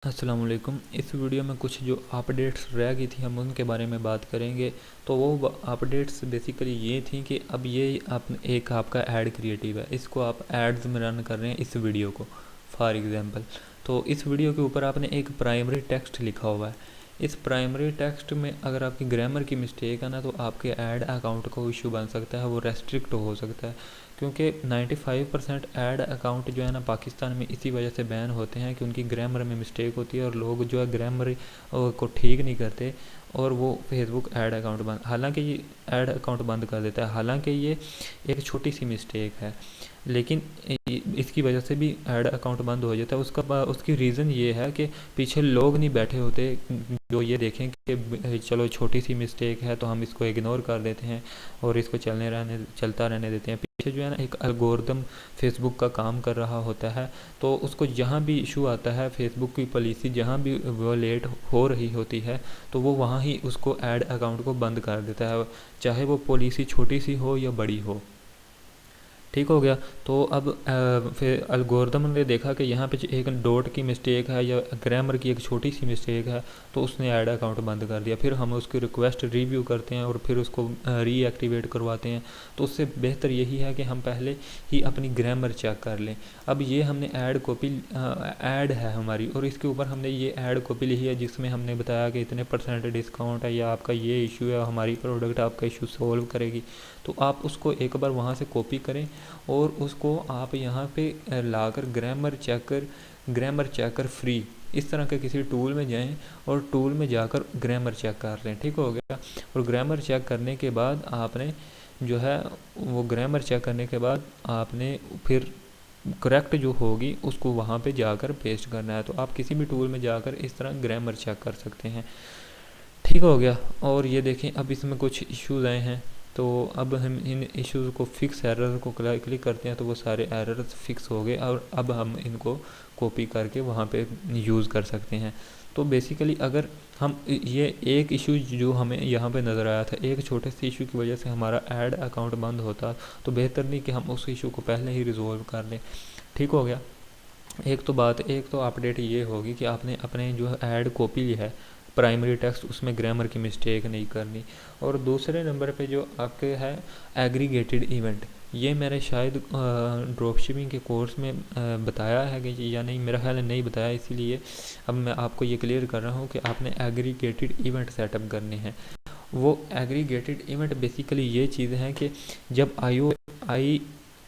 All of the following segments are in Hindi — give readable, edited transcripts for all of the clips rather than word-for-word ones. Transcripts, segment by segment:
अस्सलाम वालेकुम। इस वीडियो में कुछ जो अपडेट्स रह गई थी हम उनके बारे में बात करेंगे। तो वो अपडेट्स बेसिकली ये थी कि अब ये एक आपका ऐड क्रिएटिव है, इसको आप एड्स में रन कर रहे हैं इस वीडियो को फॉर एग्ज़ाम्पल। तो इस वीडियो के ऊपर आपने एक प्राइमरी टेक्स्ट लिखा हुआ है। इस प्राइमरी टेक्स्ट में अगर आपकी ग्रामर की मिस्टेक है ना, तो आपके ऐड अकाउंट को इशू बन सकता है, वो रेस्ट्रिक्ट हो सकता है। क्योंकि 95% ऐड अकाउंट जो है ना पाकिस्तान में इसी वजह से बैन होते हैं कि उनकी ग्रामर में मिस्टेक होती है और लोग जो है ग्रामर को ठीक नहीं करते और वो फेसबुक ऐड अकाउंट बंद, हालांकि ये ऐड अकाउंट बंद कर देता है। हालांकि ये एक छोटी सी मिस्टेक है, लेकिन इसकी वजह से भी ऐड अकाउंट बंद हो जाता है। उसकी रीज़न ये है कि पीछे लोग नहीं बैठे होते जो ये देखें कि चलो छोटी सी मिस्टेक है तो हम इसको इग्नोर कर देते हैं और इसको चलता रहने देते हैं। पीछे जो है ना एक एल्गोरिथम फेसबुक का काम कर रहा होता है, तो उसको जहाँ भी इशू आता है, फेसबुक की पॉलिसी जहाँ भी वायलेट हो रही होती है, तो वो वहाँ ही उसको ऐड अकाउंट को बंद कर देता है, चाहे वो पॉलिसी छोटी सी हो या बड़ी हो। ठीक हो गया। तो अब फिर एल्गोरिथम ने देखा कि यहाँ पे एक डॉट की मिस्टेक है या ग्रामर की एक छोटी सी मिस्टेक है, तो उसने ऐड अकाउंट बंद कर दिया। फिर हम उसकी रिक्वेस्ट रिव्यू करते हैं और फिर उसको रीएक्टिवेट करवाते हैं। तो उससे बेहतर यही है कि हम पहले ही अपनी ग्रामर चेक कर लें। अब ये हमने ऐड कॉपी ऐड है हमारी और इसके ऊपर हमने ये ऐड कॉपी ली है जिसमें हमने बताया कि इतने % डिस्काउंट है या आपका ये इशू है, हमारी प्रोडक्ट आपका इशू सॉल्व करेगी। तो आप उसको एक बार वहाँ से कॉपी करें और उसको आप यहाँ पे लाकर ग्रामर चेकर फ्री इस तरह के किसी टूल में जाएं और टूल में जाकर ग्रामर चेक कर लें। ठीक हो गया। और ग्रामर चेक करने के बाद आपने जो है वो ग्रामर चेक करने के बाद आपने फिर करेक्ट जो होगी उसको वहाँ पे जाकर पेस्ट करना है। तो आप किसी भी टूल में जाकर इस तरह ग्रामर चेक कर सकते हैं। ठीक हो गया। और ये देखें अब इसमें कुछ इश्यूज़ आए हैं, तो अब हम इन इश्यूज़ को फिक्स एरर को क्लिक करते हैं तो वो सारे एरर्स फिक्स हो गए और अब हम इनको कॉपी करके वहाँ पे यूज़ कर सकते हैं। तो बेसिकली अगर हम ये एक इशू जो हमें यहाँ पे नज़र आया था, एक छोटे से इशू की वजह से हमारा ऐड अकाउंट बंद होता, तो बेहतर नहीं कि हम उस इशू को पहले ही रिजॉल्व कर लें। ठीक हो गया। एक तो अपडेट ये होगी कि आपने अपने जो ऐड कॉपी ली है प्राइमरी टेक्स्ट, उसमें ग्रामर की मिस्टेक नहीं करनी। और दूसरे नंबर पे जो आपके है एग्रीगेटेड इवेंट, ये मैंने शायद ड्रॉप शिपिंग के कोर्स में बताया है कि या नहीं, मेरा ख्याल है नहीं बताया, इसीलिए अब मैं आपको ये क्लियर कर रहा हूँ कि आपने एग्रीगेटेड इवेंट सेटअप करने हैं। वो एग्रीगेटेड इवेंट बेसिकली ये चीज़ है कि जब आई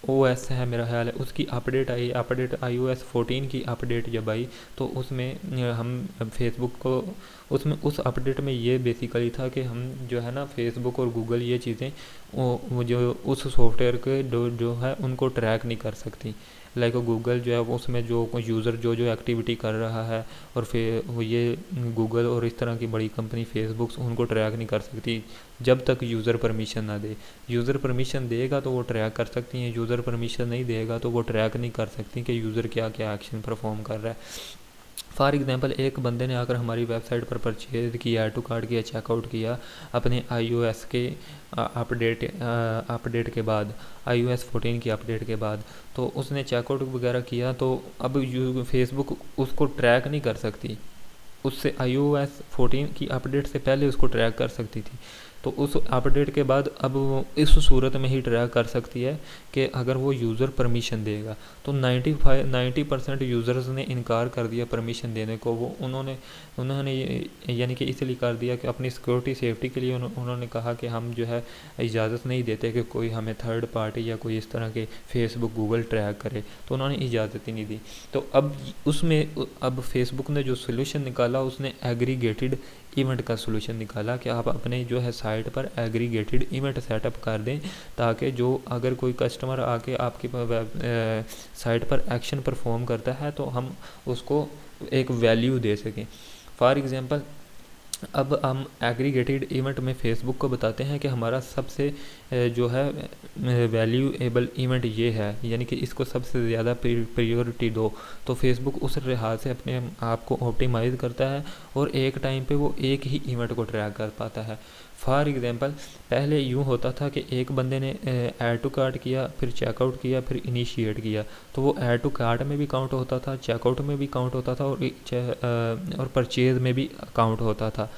ओ एस है मेरा ख्याल है, उसकी अपडेट आई, अपडेट iOS 14 की अपडेट जब आई, तो उसमें हम फेसबुक को उसमें उस अपडेट में ये बेसिकली था कि हम जो है ना फेसबुक और गूगल ये चीज़ें वो जो उस सॉफ्टवेयर के जो है उनको ट्रैक नहीं कर सकती। लाइक गूगल जो है उसमें जो यूज़र जो एक्टिविटी कर रहा है, और फिर वो ये गूगल और इस तरह की बड़ी कंपनी फेसबुक उनको ट्रैक नहीं कर सकती जब तक यूज़र परमिशन ना दे। यूज़र परमिशन देगा तो वो ट्रैक कर सकती हैं, यूज़र परमिशन नहीं देगा तो वो ट्रैक नहीं कर सकती कि यूज़र क्या क्या एक्शन परफॉर्म कर रहा है। फॉर एग्ज़ाम्पल एक बंदे ने आकर हमारी वेबसाइट पर परचेज किया, ऐड टू कार्ट किया, चेकआउट किया अपने iOS के अपडेट के बाद, iOS 14 की अपडेट के बाद, तो उसने चेकआउट वगैरह किया, तो अब फेसबुक उसको ट्रैक नहीं कर सकती। उससे iOS 14 की अपडेट से पहले उसको ट्रैक कर सकती थी, तो उस अपडेट के बाद अब वो इस सूरत में ही ट्रैक कर सकती है कि अगर वो यूज़र परमिशन देगा। तो 90% यूज़र्स ने इनकार कर दिया परमिशन देने को। वो उन्होंने यानी कि इसलिए कर दिया कि अपनी सिक्योरिटी सेफ्टी के लिए उन्होंने कहा कि हम जो है इजाज़त नहीं देते कि कोई हमें थर्ड पार्टी या कोई इस तरह के फेसबुक गूगल ट्रैक करे, तो उन्होंने इजाज़त ही नहीं दी। तो अब फेसबुक ने जो सोल्यूशन निकाला, उसने एग्रीगेटेड इवेंट का सोल्यूशन निकाला कि आप अपने जो है साइट पर एग्रीगेटेड इवेंट सेटअप कर दें, ताकि जो अगर कोई कस्टमर आके आपकी साइट पर एक्शन परफॉर्म करता है तो हम उसको एक वैल्यू दे सकें। फॉर एग्ज़ाम्पल अब हम एग्रीगेटेड इवेंट में फेसबुक को बताते हैं कि हमारा सबसे जो है वैल्यूएबल इवेंट ये है, यानी कि इसको सबसे ज़्यादा प्रायोरिटी दो। तो फेसबुक उस लिहाज से अपने आप को ऑप्टिमाइज़ करता है और एक टाइम पे वो एक ही इवेंट को ट्रैक कर पाता है। फॉर एग्ज़ाम्पल पहले यूँ होता था कि एक बंदे ने ऐड टू कार्ट किया, फिर चेकआउट किया, फिर इनिशिएट किया, तो वो ऐड टू कार्ट में भी काउंट होता था, चेकआउट में भी काउंट होता था और परचेज़ में भी काउंट होता था।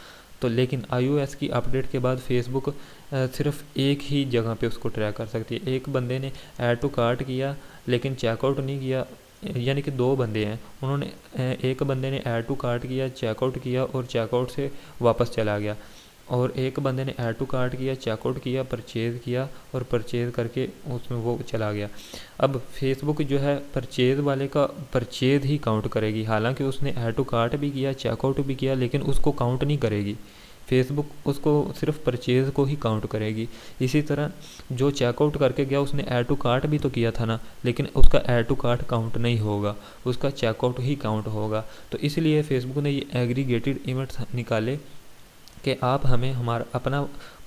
तो लेकिन iOS की अपडेट के बाद फेसबुक सिर्फ एक ही जगह पे उसको ट्रैक कर सकती है। एक बंदे ने ऐड टू कार्ट किया लेकिन चेकआउट नहीं किया, यानी कि दो बंदे हैं, उन्होंने एक बंदे ने ऐड टू कार्ट किया, चेकआउट किया और चेकआउट से वापस चला गया, और एक बंदे ने ऐड टू कार्ट किया, चेकआउट किया, परचेज़ किया और परचेज़ करके उसमें वो चला गया। अब फेसबुक जो है परचेज़ वाले का परचेज़ ही काउंट करेगी, हालांकि उसने ऐड टू कार्ट भी किया, चेकआउट भी किया, लेकिन उसको काउंट नहीं करेगी। फेसबुक उसको सिर्फ परचेज़ को ही काउंट करेगी। इसी तरह जो चेकआउट करके गया उसने ऐड टू कार्ट भी तो किया था ना, लेकिन उसका ऐड टू कार्ट काउंट नहीं होगा, उसका चेकआउट ही काउंट होगा। तो इसलिए फेसबुक ने ये एग्रीगेटेड इवेंट्स निकाले कि आप हमें हमारा अपना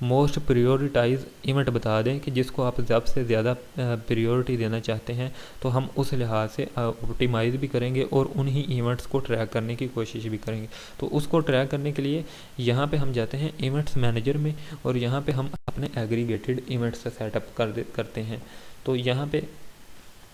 मोस्ट प्रायोरिटाइज इवेंट बता दें कि जिसको आप सबसे ज़्यादा प्रायोरिटी देना चाहते हैं, तो हम उस लिहाज से ऑप्टिमाइज़ भी करेंगे और उन्हीं इवेंट्स को ट्रैक करने की कोशिश भी करेंगे। तो उसको ट्रैक करने के लिए यहाँ पे हम जाते हैं इवेंट्स मैनेजर में और यहाँ पे हम अपने एग्रीगेटेड इवेंट्स सेटअप करते हैं। तो यहाँ पे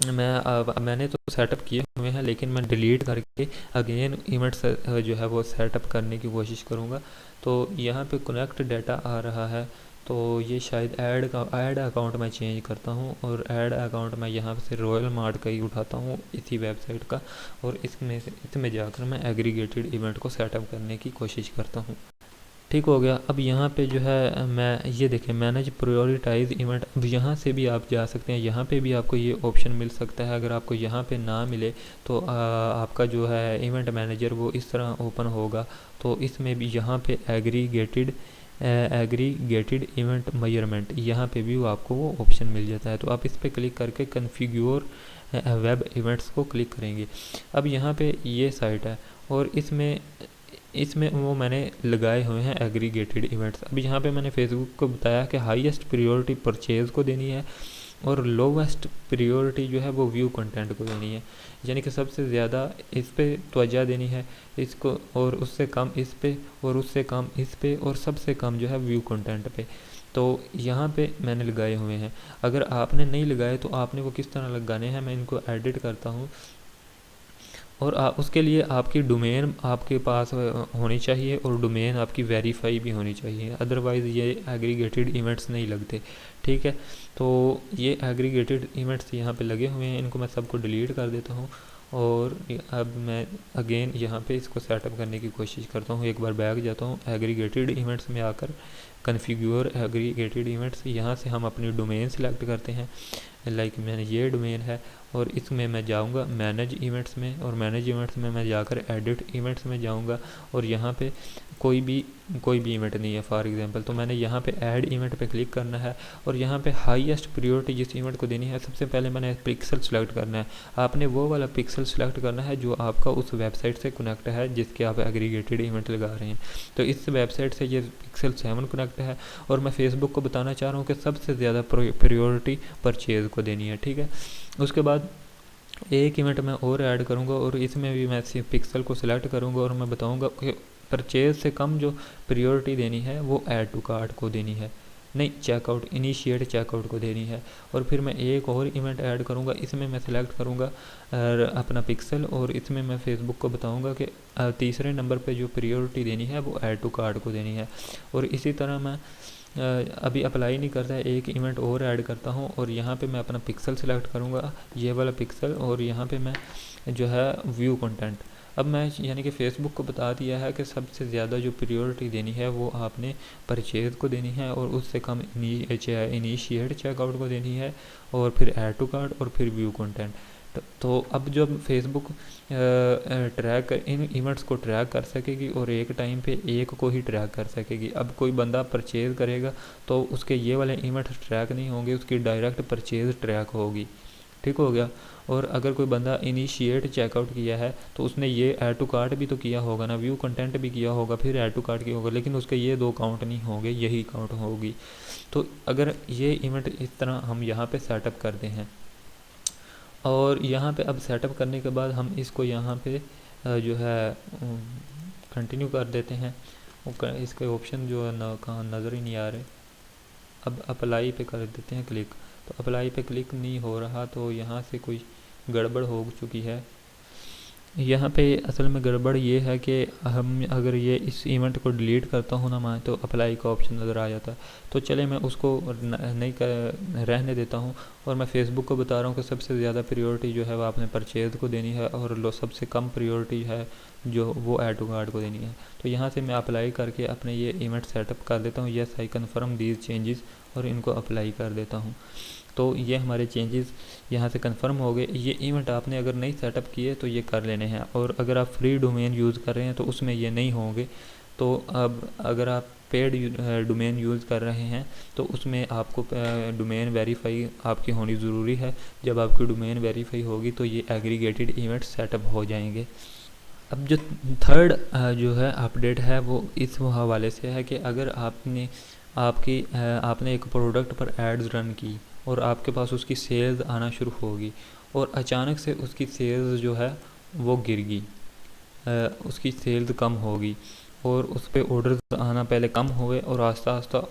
मैंने तो सेटअप किए हुए हैं, लेकिन मैं डिलीट करके अगेन इवेंट्स जो है वो सेटअप करने की कोशिश करूँगा। तो यहाँ पे कनेक्ट डाटा आ रहा है, तो ये शायद ऐड अकाउंट मैं चेंज करता हूँ और ऐड अकाउंट मैं यहाँ से रॉयल मार्ट का ही उठाता हूँ, इसी वेबसाइट का, और इसमें जाकर मैं एग्रीगेटेड इवेंट को सेटअप करने की कोशिश करता हूँ। ठीक हो गया। अब यहाँ पे जो है मैं ये देखें मैनेज प्रायोरिटाइज इवेंट, अब यहाँ से भी आप जा सकते हैं, यहाँ पे भी आपको ये ऑप्शन मिल सकता है। अगर आपको यहाँ पे ना मिले तो आपका जो है इवेंट मैनेजर वो इस तरह ओपन होगा। तो इसमें भी यहाँ पे एग्रीगेटेड इवेंट मेजरमेंट, यहाँ पे भी आपको वो ऑप्शन मिल जाता है। तो आप इस पर क्लिक करके कन्फिग्योर वेब इवेंट्स को क्लिक करेंगे। अब यहाँ पे ये साइट है और इसमें वो मैंने लगाए हुए हैं एग्रीगेटेड इवेंट्स। अब यहाँ पे मैंने फेसबुक को बताया कि हाईएस्ट प्रायोरिटी परचेज़ को देनी है और लोवेस्ट प्रायोरिटी जो है वो व्यू कंटेंट को देनी है, यानी कि सबसे ज़्यादा इस पे तवज्जो देनी है इसको, और उससे कम इस पे, और उससे कम इस पे, और सबसे कम जो है व्यू कंटेंट पे। तो यहाँ पे मैंने लगाए हुए हैं। अगर आपने नहीं लगाए तो आपने वो किस तरह लगाने हैं, मैं इनको एडिट करता हूँ। और उसके लिए आपकी डोमेन आपके पास होनी चाहिए और डोमेन आपकी वेरीफाई भी होनी चाहिए, अदरवाइज़ ये एग्रीगेटेड इवेंट्स नहीं लगते। ठीक है, तो ये एग्रीगेटेड इवेंट्स यहाँ पे लगे हुए हैं, इनको मैं सबको डिलीट कर देता हूँ और अब मैं अगेन यहाँ पे इसको सेटअप करने की कोशिश करता हूँ। एक बार बैक जाता हूँ, एग्रीगेटेड इवेंट्स में आकर कन्फिग्योर एग्रीगेटेड इवेंट्स, यहाँ से हम अपनी डोमेन सेलेक्ट करते हैं। लाइक मैंने ये डोमेन है और इसमें मैं जाऊंगा मैनेज इवेंट्स में, और मैनेज इवेंट्स में मैं जाकर एडिट इवेंट्स में जाऊंगा और यहाँ पे कोई भी इवेंट नहीं है फॉर एग्जांपल, तो मैंने यहाँ पे ऐड इवेंट पे क्लिक करना है और यहाँ पे हाईएस्ट प्रायोरिटी जिस इवेंट को देनी है, सबसे पहले मैंने पिक्सल सेलेक्ट करना है। आपने वो वाला पिक्सल सेलेक्ट करना है जो आपका उस वेबसाइट से कनेक्ट है जिसके आप एग्रीगेटेड इवेंट लगा रहे हैं। तो इस वेबसाइट से ये पिक्सल 7 कनेक्ट है और मैं फेसबुक को बताना चाह रहा हूँ कि सबसे ज़्यादा प्रायोरिटी परचेज़ को देनी है। ठीक है, उसके बाद एक इवेंट मैं और ऐड करूँगा और इसमें भी मैं पिक्सल को सिलेक्ट करूँगा और मैं बताऊँगा कि परचेज़ से कम जो प्रायोरिटी देनी है वो ऐड टू कार्ट को देनी है, नहीं चेकआउट इनिशिएट चेकआउट को देनी है। और फिर मैं एक और इवेंट ऐड करूँगा, इसमें मैं सिलेक्ट करूँगा अपना पिक्सल और इसमें मैं फेसबुक को बताऊँगा कि तीसरे नंबर पे जो प्रायोरिटी देनी है वो ऐड टू कार्ट को देनी है। और इसी तरह मैं अभी अप्लाई नहीं करता है, एक इवेंट और ऐड करता हूँ और यहाँ पे मैं अपना पिक्सल सेलेक्ट करूँगा, ये वाला पिक्सल, और यहाँ पे मैं जो है व्यू कंटेंट। अब मैं यानी कि फ़ेसबुक को बता दिया है कि सबसे ज़्यादा जो प्रायोरिटी देनी है वो आपने परचेज़ को देनी है और उससे कम इनिशिएट चेकआउट को देनी है और फिर ऐड टू कार्ट और फिर व्यू कंटेंट। तो अब जब फेसबुक इन इवेंट्स को ट्रैक कर सकेगी और एक टाइम पे एक को ही ट्रैक कर सकेगी। अब कोई बंदा परचेज़ करेगा तो उसके ये वाले इवेंट्स ट्रैक नहीं होंगे, उसकी डायरेक्ट परचेज़ ट्रैक होगी। ठीक हो गया। और अगर कोई बंदा इनिशिएट चेकआउट किया है तो उसने ये ऐड टू कार्ट भी तो किया होगा ना, व्यू कंटेंट भी किया होगा, फिर ऐड टू कार्ट किया होगा, लेकिन उसके ये 2 काउंट नहीं होंगे, यही काउंट होगी। तो अगर ये इवेंट इस तरह हम यहाँ पे सेटअप करते हैं, और यहाँ पे अब सेटअप करने के बाद हम इसको यहाँ पे जो है कंटिन्यू कर देते हैं। इसके ऑप्शन जो है ना कहाँ नज़र ही नहीं आ रहे। अब अप्लाई पे कर देते हैं क्लिक, तो अप्लाई पे क्लिक नहीं हो रहा, तो यहाँ से कोई गड़बड़ हो चुकी है। यहाँ पे असल में गड़बड़ ये है कि हम अगर ये इस इवेंट को डिलीट करता हूँ ना मैं, तो अप्लाई का ऑप्शन नज़र आ जाता है। तो चले मैं उसको नहीं रहने देता हूँ, और मैं फेसबुक को बता रहा हूँ कि सबसे ज़्यादा प्रायोरिटी जो है वो आपने परचेज़ को देनी है, और सबसे कम प्रायोरिटी है जो वो ऐड टू कार्ट को देनी है। तो यहाँ से मैं अप्लाई करके अपने ये इवेंट सेटअप कर देता हूँ, yes I confirm these changes, और इनको अप्लाई कर देता हूँ। तो ये हमारे चेंजेस यहाँ से कंफर्म हो गए। ये इवेंट आपने अगर नहीं सेटअप किए तो ये कर लेने हैं, और अगर आप फ्री डोमेन यूज़ कर रहे हैं तो उसमें ये नहीं होंगे। तो अब अगर आप पेड डोमेन यूज़ कर रहे हैं तो उसमें आपको डोमेन वेरीफाई आपकी होनी ज़रूरी है। जब आपकी डोमेन वेरीफाई होगी तो ये एग्रीगेटेड इवेंट सेटअप हो जाएंगे। अब जो थर्ड जो है अपडेट है वो इस हवाले से है कि अगर आपने एक प्रोडक्ट पर एड्स रन की और आपके पास उसकी सेल्स आना शुरू होगी, और अचानक से उसकी सेल्स जो है वो गिर गई, उसकी सेल्स कम होगी, और उस पर ऑर्डर्स आना पहले कम हुए और आस्ता आस्ता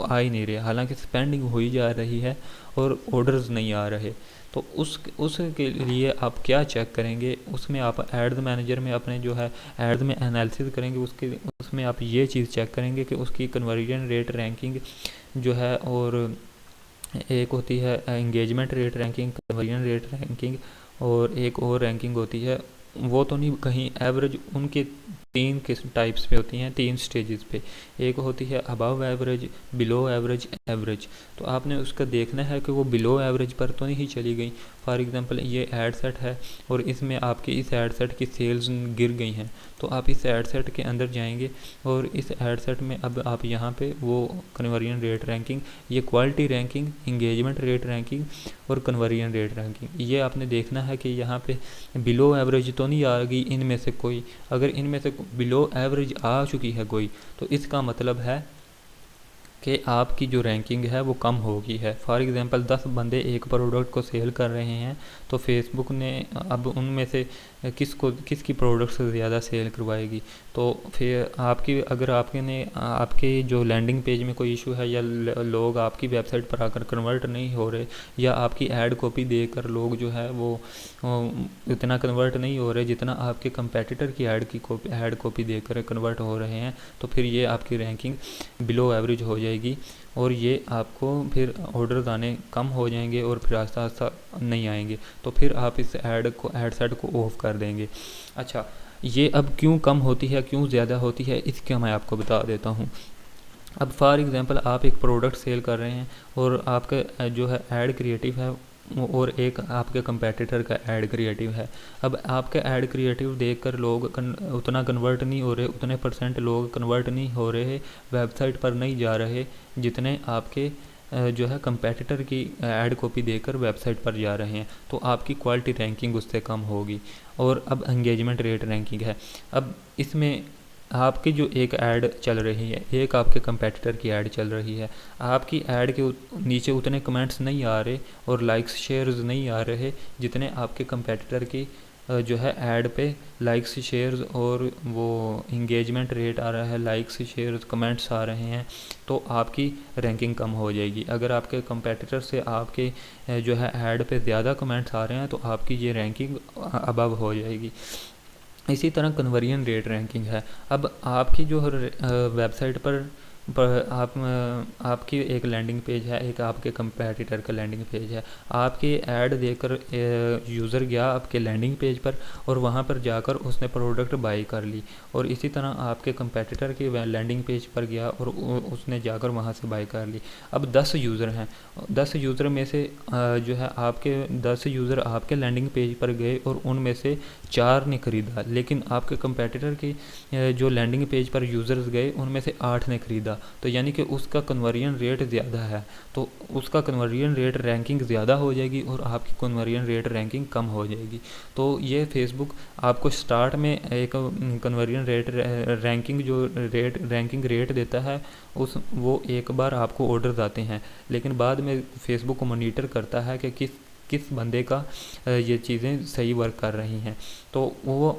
आ ही नहीं रहे, हालांकि स्पेंडिंग हो ही जा रही है और ऑर्डर्स नहीं आ रहे। तो उसके लिए आप क्या चेक करेंगे, उसमें आप एड्स मैनेजर में अपने जो है एड्स में एनालिसिस करेंगे, उसमें आप ये चीज़ चेक करेंगे कि उसकी कन्वर्जन रेट रैंकिंग जो है, और एक होती है engagement rate ranking, conversion rate ranking, और एक और रैंकिंग होती है, वो तो नहीं कहीं एवरेज, उनके 3 किस्म टाइप्स पे होती हैं, 3 स्टेजेस पे। एक होती है above average, below average, average. तो आपने उसका देखना है कि वो बिलो एवरेज पर तो नहीं चली गई। फॉर एग्जांपल ये एड सेट है और इसमें आपके इस एड सेट की सेल्स गिर गई हैं, तो आप इस एड सेट के अंदर जाएंगे और इस एड सेट में अब आप यहाँ पे वो कन्वर्जन रेट रैंकिंग, ये quality ranking, engagement rate ranking और कन्वर्जन रेट रैंकिंग, ये आपने देखना है कि यहाँ पे बिलो एवरेज तो नहीं आ गई इनमें से कोई। अगर इनमें से बिलो एवरेज आ चुकी है कोई, तो इसका मतलब है कि आपकी जो रैंकिंग है वो कम हो गई है। फॉर एग्ज़ाम्पल 10 बंदे एक प्रोडक्ट को सेल कर रहे हैं, तो फेसबुक ने अब उनमें से किसकी प्रोडक्ट से ज़्यादा सेल करवाएगी। तो फिर अगर आपके जो लैंडिंग पेज में कोई इशू है, या लोग आपकी वेबसाइट पर आकर कन्वर्ट नहीं हो रहे, या आपकी ऐड कॉपी देकर लोग जो है वो इतना कन्वर्ट नहीं हो रहे जितना आपके कंपेटिटर की ऐड कॉपी देकर कन्वर्ट हो रहे हैं, तो फिर ये आपकी रैंकिंग बिलो एवरेज हो जाएगी, और ये आपको फिर ऑर्डर्स आने कम हो जाएंगे और फिर आस्ता आस्ता नहीं आएंगे। तो फिर आप इस ऐड सेट को ऑफ कर देंगे। अच्छा, ये अब क्यों कम होती है, क्यों ज़्यादा होती है, इसका मैं आपको बता देता हूँ। अब फॉर एग्जांपल आप एक प्रोडक्ट सेल कर रहे हैं और आपका जो है ऐड क्रिएटिव है, और एक आपके कंपेटिटर का ऐड क्रिएटिव है। अब आपका ऐड क्रिएटिव देखकर लोग उतना कन्वर्ट नहीं हो रहे, उतने % लोग कन्वर्ट नहीं हो रहे, वेबसाइट पर नहीं जा रहे जितने आपके जो है कंपेटिटर की ऐड कॉपी देकर वेबसाइट पर जा रहे हैं। तो आपकी क्वालिटी रैंकिंग उससे कम होगी। और अब एंगेजमेंट रेट रैंकिंग है। अब इसमें आपकी जो एक ऐड चल रही है, एक आपके कंपेटिटर की ऐड चल रही है, आपकी ऐड के नीचे उतने कमेंट्स नहीं आ रहे और लाइक्स शेयर्स नहीं आ रहे जितने आपके कंपेटिटर की जो है ऐड पे लाइक्स शेयर्स और वो इंगेजमेंट रेट आ रहा है, लाइक्स शेयर्स कमेंट्स आ रहे हैं। तो आपकी रैंकिंग कम हो जाएगी। अगर आपके कंपेटिटर से आपके जो है ऐड पे ज़्यादा कमेंट्स आ रहे हैं तो आपकी ये रैंकिंग अबव हो जाएगी। इसी तरह कन्वर्जन रेट रैंकिंग है। अब आपकी जो वेबसाइट पर आपकी एक लैंडिंग पेज है, एक आपके कंपेटिटर का लैंडिंग पेज है। आपकी ऐड देकर यूज़र गया आपके लैंडिंग पेज पर और वहां पर जाकर उसने प्रोडक्ट बाई कर ली, और इसी तरह आपके कंपेटिटर की लैंडिंग पेज पर गया और उसने जाकर वहां से बाई कर ली। अब 10 यूज़र हैं, 10 यूज़र में से जो है आपके 10 यूज़र आपके लैंडिंग पेज पर गए और उनमें से 4 ने ख़रीदा, लेकिन आपके कंपेटिटर की जो लैंडिंग पेज पर यूज़र्स गए उनमें से 8 ने ख़रीदा। ज़्यादा, तो यानी कि उसका कन्वर्जन रेट ज़्यादा है, तो उसका कन्वर्जन रेट रैंकिंग ज़्यादा हो जाएगी और आपकी कन्वर्जन रेट रैंकिंग कम हो जाएगी। तो ये फेसबुक आपको स्टार्ट में एक कन्वर्जन रेट रैंकिंग जो रैंकिंग रेट देता है वो एक बार आपको ऑर्डर आते हैं, लेकिन बाद में फेसबुक को मॉनिटर करता है कि किस बंदे का ये चीज़ें सही वर्क कर रही हैं, तो वो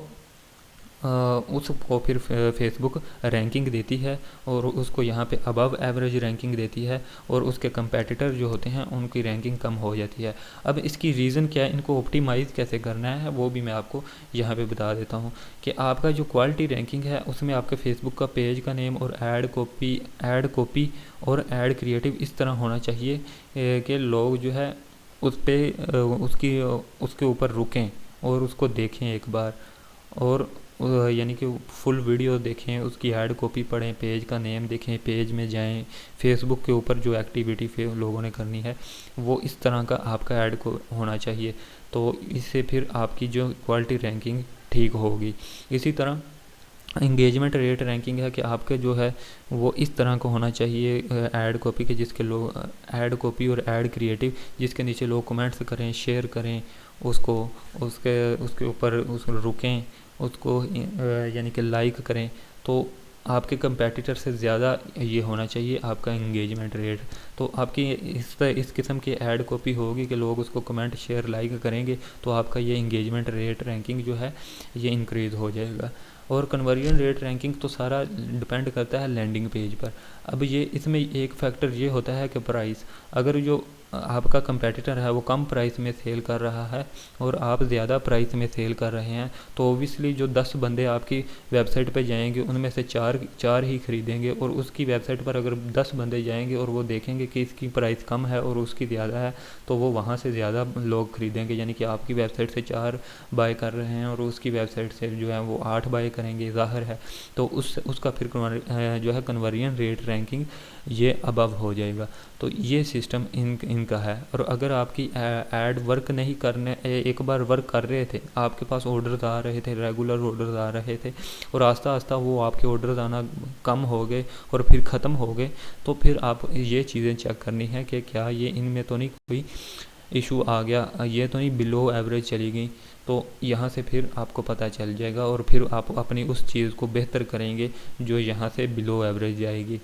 उसको फिर फेसबुक रैंकिंग देती है और उसको यहाँ पे अबव एवरेज रैंकिंग देती है और उसके कंपेटिटर जो होते हैं उनकी रैंकिंग कम हो जाती है। अब इसकी रीज़न क्या है, इनको ऑप्टिमाइज़ कैसे करना है वो भी मैं आपको यहाँ पे बता देता हूँ कि आपका जो क्वालिटी रैंकिंग है उसमें आपके फेसबुक का पेज का नेम और ऐड कॉपी और ऐड क्रिएटिव इस तरह होना चाहिए कि लोग जो है उस पर उसके ऊपर रुकें और उसको देखें एक बार, और यानी कि फुल वीडियो देखें, उसकी ऐड कॉपी पढ़ें, पेज का नेम देखें, पेज में जाएं, फेसबुक के ऊपर जो एक्टिविटी लोगों ने करनी है वो इस तरह का आपका ऐड को होना चाहिए। तो इससे फिर आपकी जो क्वालिटी रैंकिंग ठीक होगी। इसी तरह इंगेजमेंट रेट रैंकिंग है कि आपके जो है वो इस तरह का होना चाहिए ऐड कॉपी के, जिसके लोग ऐड कॉपी और ऐड क्रिएटिव जिसके नीचे लोग कमेंट्स करें, शेयर करें उसको, उसके ऊपर उसको रुकें, उसको यानी कि लाइक करें। तो आपके कंपेटिटर से ज़्यादा ये होना चाहिए आपका इंगेजमेंट रेट। तो आपकी इस किस्म की ऐड कॉपी होगी कि लोग उसको कमेंट शेयर लाइक करेंगे, तो आपका ये इंगेजमेंट रेट रैंकिंग जो है ये इंक्रीज़ हो जाएगा। और कन्वर्जन रेट रैंकिंग तो सारा डिपेंड करता है लैंडिंग पेज पर। अब ये इसमें एक फैक्टर ये होता है कि प्राइस, अगर जो आपका कंपेटिटर है वो कम प्राइस में सेल कर रहा है और आप ज़्यादा प्राइस में सेल कर रहे हैं, तो ओबियसली जो 10 बंदे आपकी वेबसाइट पे जाएंगे उनमें से चार ही खरीदेंगे, और उसकी वेबसाइट पर अगर 10 बंदे जाएंगे और वो देखेंगे कि इसकी प्राइस कम है और उसकी ज़्यादा है, तो वो वहाँ से ज़्यादा लोग खरीदेंगे। यानी कि आपकी वेबसाइट से 4 बाय कर रहे हैं और उसकी वेबसाइट से जो है वो 8 बाय करेंगे, ज़ाहिर है। तो उसका फिर जो है कन्वर्जन रेट रैंकिंग ये अबव हो जाएगा। तो ये सिस्टम इनका है। और अगर आपकी ऐड वर्क नहीं करने, एक बार वर्क कर रहे थे, आपके पास ऑर्डर्स आ रहे थे, रेगुलर ऑर्डर्स आ रहे थे, और आस्ता आस्ता वो आपके ऑर्डर्स आना कम हो गए और फिर ख़त्म हो गए, तो फिर आप ये चीज़ें चेक करनी है कि क्या ये इनमें तो नहीं कोई इशू आ गया, ये तो नहीं बिलो एवरेज चली गई। तो यहाँ से फिर आपको पता चल जाएगा और फिर आप अपनी उस चीज़ को बेहतर करेंगे जो यहाँ से बिलो एवरेज जाएगी।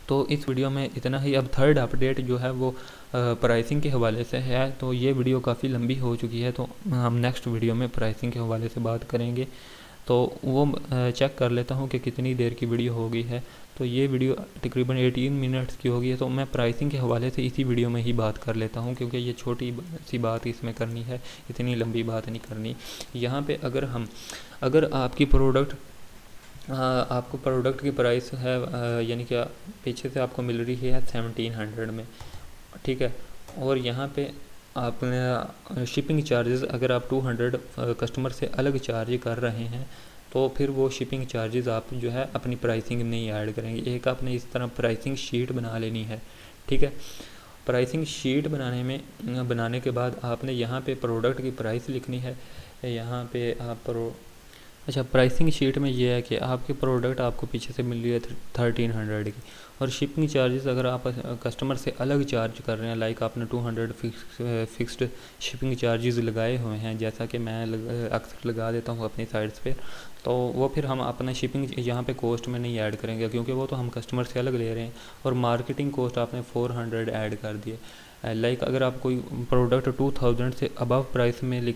तो इस वीडियो में इतना ही। अब थर्ड अपडेट जो है वो प्राइसिंग के हवाले से है। तो ये वीडियो काफ़ी लंबी हो चुकी है, तो हम नेक्स्ट वीडियो में प्राइसिंग के हवाले से बात करेंगे। तो वो चेक कर लेता हूँ कि कितनी देर की वीडियो हो गई है। तो ये वीडियो तकरीबन 18 मिनट्स की होगी है, तो मैं प्राइसिंग के हवाले से इसी वीडियो में ही बात कर लेता हूँ, क्योंकि ये छोटी सी बात इसमें करनी है, इतनी लंबी बात नहीं करनी। यहाँ पे अगर आपको प्रोडक्ट की प्राइस है यानी कि पीछे से आपको मिल रही है 1700 में, ठीक है, और यहाँ पे आपने शिपिंग चार्जेस अगर आप 200 कस्टमर से अलग चार्ज कर रहे हैं, तो फिर वो शिपिंग चार्जेस आप जो है अपनी प्राइसिंग में नहीं ऐड करेंगे। एक आपने इस तरह प्राइसिंग शीट बना लेनी है, ठीक है। प्राइसिंग शीट बनाने के बाद आपने यहाँ पे प्रोडक्ट की प्राइस लिखनी है। यहाँ पे आप अच्छा, प्राइसिंग शीट में ये है कि आपके प्रोडक्ट आपको पीछे से मिल रही है 1300 की, और शिपिंग चार्जेस अगर आप कस्टमर से अलग चार्ज कर रहे हैं, लाइक आपने 200 फिक्स्ड शिपिंग चार्जेस लगाए हुए हैं, जैसा कि मैं अक्सर लगा देता हूँ अपनी साइट्स पे, तो वो फिर हम अपना शिपिंग यहाँ पे कॉस्ट में नहीं ऐड करेंगे, क्योंकि वो तो हम कस्टमर से अलग ले रहे हैं। और मार्केटिंग कॉस्ट आपने 400 ऐड कर दिए। लाइक अगर आप कोई प्रोडक्ट 2000 से अबव प्राइस में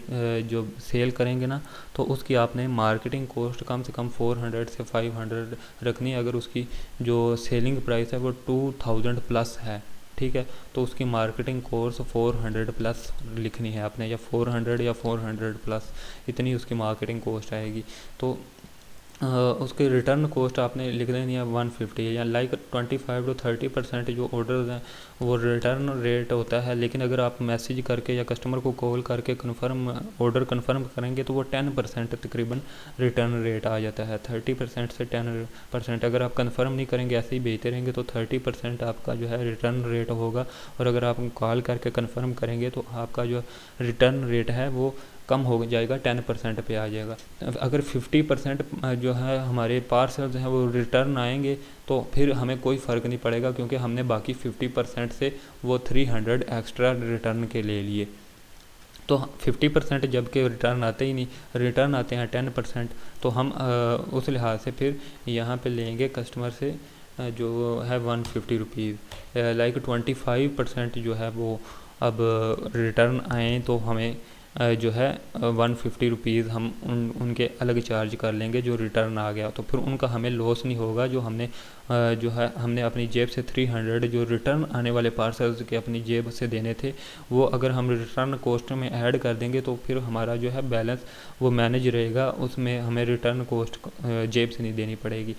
जो सेल करेंगे ना, तो उसकी आपने मार्केटिंग कॉस्ट कम से कम 400 से 500 रखनी है। अगर उसकी जो सेलिंग प्राइस है वो 2000 प्लस है, ठीक है, तो उसकी मार्केटिंग कॉस्ट 400 प्लस लिखनी है आपने, या 400 या 400 प्लस, इतनी उसकी मार्केटिंग कॉस्ट आएगी। तो उसके रिटर्न कॉस्ट आपने लिख देनी है 150, या लाइक 25 to 30% जो ऑर्डर्स हैं वो रिटर्न रेट होता है। लेकिन अगर आप मैसेज करके या कस्टमर को कॉल करके ऑर्डर कन्फर्म करेंगे, तो वो 10% तकरीबन रिटर्न रेट आ जाता है। 30% से 10%, अगर आप कन्फर्म नहीं करेंगे, ऐसे ही भेजते रहेंगे, तो 30% आपका जो है रिटर्न रेट होगा। और अगर आप कॉल करके कन्फर्म करेंगे, तो आपका जो रिटर्न रेट है वो कम हो जाएगा, 10% पे आ जाएगा। अगर 50% जो है हमारे पार्सल्स हैं वो रिटर्न आएंगे तो फिर हमें कोई फ़र्क नहीं पड़ेगा, क्योंकि हमने बाकी 50% से वो 300 एक्स्ट्रा रिटर्न के ले लिए। तो 50% जबकि रिटर्न आते ही नहीं, रिटर्न आते हैं 10%, तो हम उस लिहाज से फिर यहाँ पे लेंगे कस्टमर से जो है 150 रुपीज़। लाइक 25% जो है वो अब रिटर्न आए तो हमें जो है 150 रुपीज़ हम उनके अलग चार्ज कर लेंगे जो रिटर्न आ गया, तो फिर उनका हमें लॉस नहीं होगा। जो हमने जो है हमने अपनी जेब से 300 जो रिटर्न आने वाले पार्सल्स के अपनी जेब से देने थे, वो अगर हम रिटर्न कॉस्ट में ऐड कर देंगे तो फिर हमारा जो है बैलेंस वो मैनेज रहेगा, उसमें हमें रिटर्न कॉस्ट जेब से नहीं देनी पड़ेगी।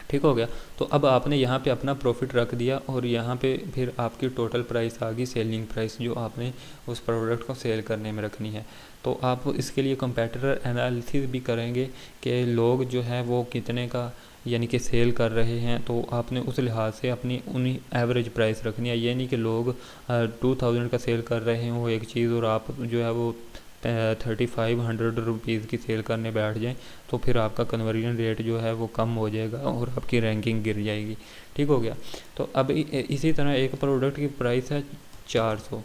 ठीक हो गया। तो अब आपने यहाँ पे अपना प्रॉफिट रख दिया और यहाँ पे फिर आपकी टोटल प्राइस आ गई, सेलिंग प्राइस जो आपने उस प्रोडक्ट को सेल करने में रखनी है। तो आप इसके लिए कंपैटिटर एनालिसिस भी करेंगे कि लोग जो है वो कितने का यानी कि सेल कर रहे हैं, तो आपने उस लिहाज से अपनी उन्हीं एवरेज प्राइस रखनी है। ये नहीं कि लोग 2000 का सेल कर रहे हों एक चीज़ और आप जो है वो 3500 रुपीज़ की सेल करने बैठ जाएं, तो फिर आपका कन्वर्जन रेट जो है वो कम हो जाएगा और आपकी रैंकिंग गिर जाएगी। ठीक हो गया। तो अब इसी तरह एक प्रोडक्ट की प्राइस है 400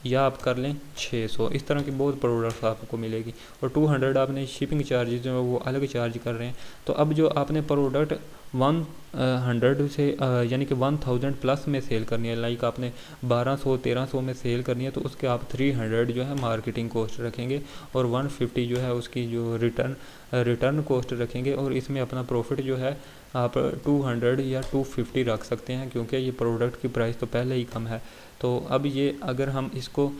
या आप कर लें 600, इस तरह की बहुत प्रोडक्ट्स आपको मिलेगी। और 200 आपने शिपिंग चार्जेस जो है वो अलग चार्ज कर रहे हैं। तो अब जो आपने प्रोडक्ट 100 से यानी कि 1000 प्लस में सेल करनी है, लाइक आपने 1200-1300 में सेल करनी है, तो उसके आप 300 जो है मार्केटिंग कॉस्ट रखेंगे और 150 जो है उसकी जो रिटर्न कॉस्ट रखेंगे, और इसमें अपना प्रॉफिट जो है आप 200 या 250 रख सकते हैं, क्योंकि ये प्रोडक्ट की प्राइस तो पहले ही कम है। तो अब ये अगर हम इसको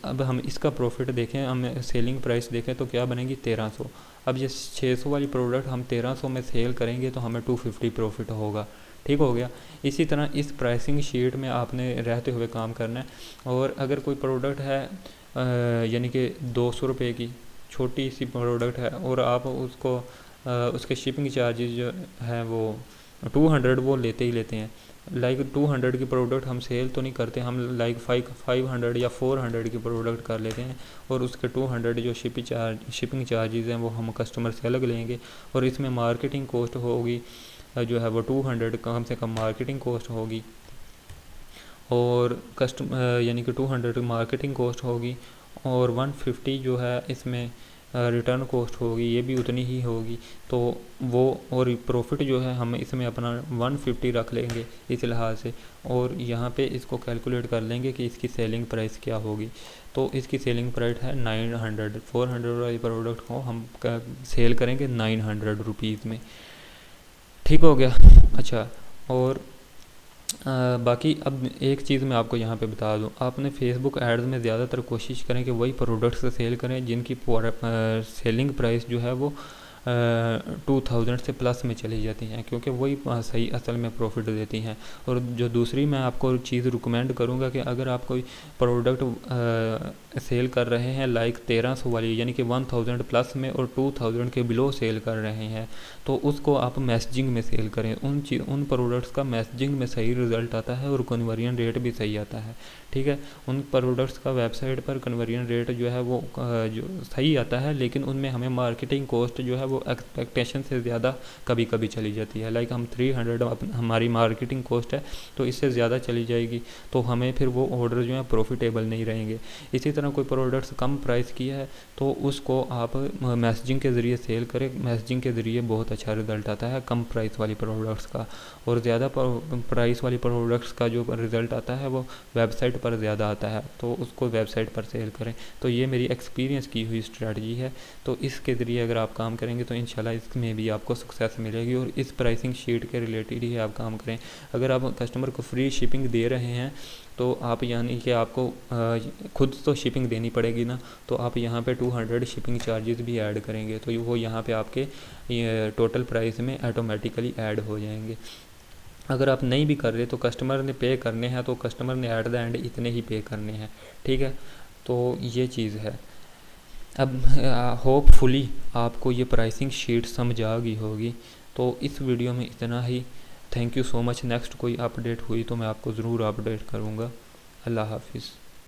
अब हम इसका प्रॉफिट देखें, हम सेलिंग प्राइस देखें तो क्या बनेगी 1300। अब ये 600 वाली प्रोडक्ट हम 1300 में सेल करेंगे तो हमें 250 प्रॉफिट होगा। ठीक हो गया। इसी तरह इस प्राइसिंग शीट में आपने रहते हुए काम करना है। और अगर कोई प्रोडक्ट है यानी कि 200 रुपये की छोटी सी प्रोडक्ट है और आप उसको उसके शिपिंग चार्जेस जो है वो 200 वो लेते ही लेते हैं, लाइक 200 की प्रोडक्ट हम सेल तो नहीं करते, हम लाइक 500 या 400 की प्रोडक्ट कर लेते हैं और उसके 200 जो शिपिंग चार्जेस हैं वो हम कस्टमर से अलग लेंगे। और इसमें मार्केटिंग कॉस्ट होगी जो है वो 200 कम से कम मार्केटिंग कॉस्ट होगी, और यानी कि 200 मार्केटिंग कॉस्ट होगी और 150 जो है इसमें रिटर्न कॉस्ट होगी, ये भी उतनी ही होगी। तो वो और प्रॉफिट जो है हम इसमें अपना 150 रख लेंगे इस लिहाज से, और यहाँ पे इसको कैलकुलेट कर लेंगे कि इसकी सेलिंग प्राइस क्या होगी। तो इसकी सेलिंग प्राइस है 900। 400 वाली प्रोडक्ट को हम सेल करेंगे 900 रुपीज़ में। ठीक हो गया। अच्छा, और बाकी अब एक चीज़ मैं आपको यहाँ पे बता दूँ, आपने फेसबुक एड्स में ज़्यादातर कोशिश करें कि वही प्रोडक्ट्स सेल करें जिनकी सेलिंग प्राइस जो है वो 2000 से प्लस में चली जाती हैं, क्योंकि वही सही असल में प्रॉफिट देती हैं। और जो दूसरी मैं आपको चीज़ रिकमेंड करूँगा कि अगर आप कोई प्रोडक्ट सेल कर रहे हैं लाइक 1300 वाली यानी कि 1000 प्लस में और 2000 के बिलो सेल कर रहे हैं, तो उसको आप मैसेजिंग में सेल करें। उन प्रोडक्ट्स का मैसेजिंग में सही रिज़ल्ट आता है और कन्वर्जन रेट भी सही आता है। ठीक है, उन प्रोडक्ट्स का वेबसाइट पर कन्वर्जन रेट जो है वो जो सही आता है, लेकिन उनमें हमें मार्केटिंग कॉस्ट जो है वो एक्सपेक्टेशन से ज़्यादा कभी कभी चली जाती है। लाइक हम 300 हमारी मार्केटिंग कॉस्ट है तो इससे ज़्यादा चली जाएगी, तो हमें फिर वो ऑर्डर जो है प्रॉफिटेबल नहीं रहेंगे। इसी तरह कोई प्रोडक्ट्स कम प्राइस की है तो उसको आप मैसेजिंग के ज़रिए सेल करें। मैसेजिंग के ज़रिए बहुत अच्छा रिज़ल्ट आता है कम प्राइस वाली प्रोडक्ट्स का, और ज़्यादा प्राइस वाली प्रोडक्ट्स का जो रिज़ल्ट आता है वो वेबसाइट पर ज़्यादा आता है, तो उसको वेबसाइट पर सेल करें। तो ये मेरी एक्सपीरियंस की हुई स्ट्रेटजी है। तो इसके ज़रिए अगर आप काम करेंगे तो इंशाल्लाह इसमें भी आपको सक्सेस मिलेगी, और इस प्राइसिंग शीट के रिलेटेड ही आप काम करें। अगर आप कस्टमर को फ्री शिपिंग दे रहे हैं तो आप यानी कि आपको खुद तो शिपिंग देनी पड़ेगी ना, तो आप यहाँ पे 200 शिपिंग चार्जेस भी ऐड करेंगे तो वो यहाँ पे आपके टोटल प्राइस में ऑटोमेटिकली ऐड हो जाएंगे। अगर आप नहीं भी कर रहे तो कस्टमर ने पे करने हैं तो कस्टमर ने एट द एंड इतने ही पे करने हैं। ठीक है, तो ये चीज़ है। अब होपफुली आपको ये प्राइसिंग शीट समझ आ गई होगी। तो इस वीडियो में इतना ही। Thank you so much. Next कोई अपडेट हुई तो मैं आपको ज़रूर अपडेट करूँगा। अल्लाह हाफिज़।